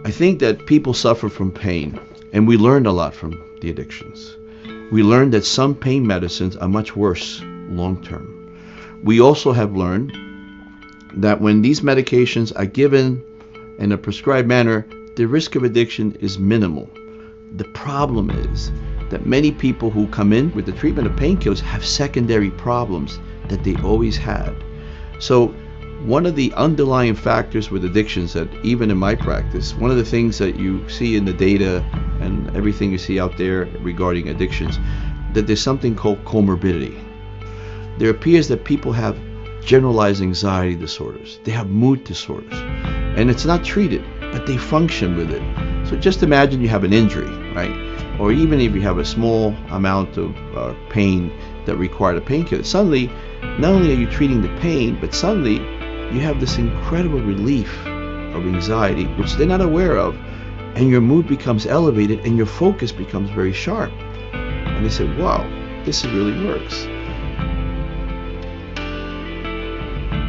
I think that people suffer from pain, and we learned a lot from the addictions. We learned that some pain medicines are much worse long term. We also have learned that when these medications are given in a prescribed manner, the risk of addiction is minimal. The problem is that many people who come in with the treatment of painkillers have secondary problems that they always had. So one of the underlying factors with addictions, that even in my practice, one of the things that you see in the data and everything you see out there regarding addictions, that there's something called comorbidity. There appears that people have generalized anxiety disorders, they have mood disorders, and it's not treated, but they function with it. So just imagine you have an injury, right? Or even if you have a small amount of pain that required a painkiller, suddenly, not only are you treating the pain, but suddenly you have this incredible relief of anxiety, which they're not aware of, and your mood becomes elevated and your focus becomes very sharp. And they say, wow, this really works.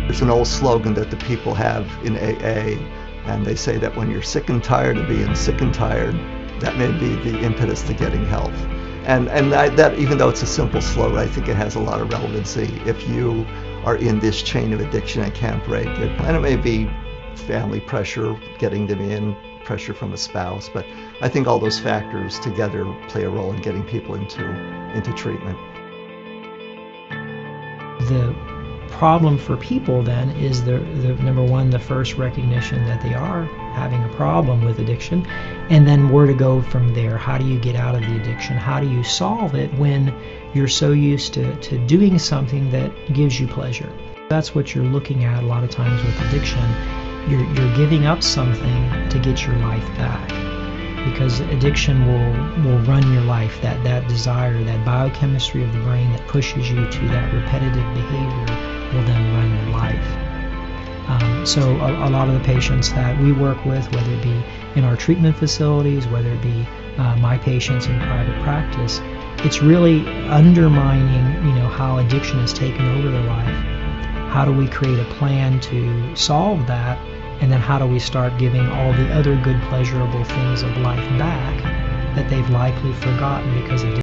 There's an old slogan that the people have in AA, and they say that when you're sick and tired of being sick and tired, that may be the impetus to getting health. And that even though it's a simple slogan, I think it has a lot of relevancy if you are in this chain of addiction and can't break it. And it may be family pressure getting them in, pressure from a spouse, but I think all those factors together play a role in getting people into treatment. The problem for people then is the number one, the first recognition that they are having a problem with addiction, and then where to go from there. How do you get out of the addiction? How do you solve it when you're so used to doing something that gives you pleasure? That's what you're looking at a lot of times with addiction. You're giving up something to get your life back, because addiction will run your life. That desire, that biochemistry of the brain that pushes you to that repetitive behavior will then run your life. So a lot of the patients that we work with, whether it be in our treatment facilities, whether it be my patients in private practice, it's really undermining, how addiction has taken over their life. How do we create a plan to solve that? And then how do we start giving all the other good, pleasurable things of life back that they've likely forgotten because of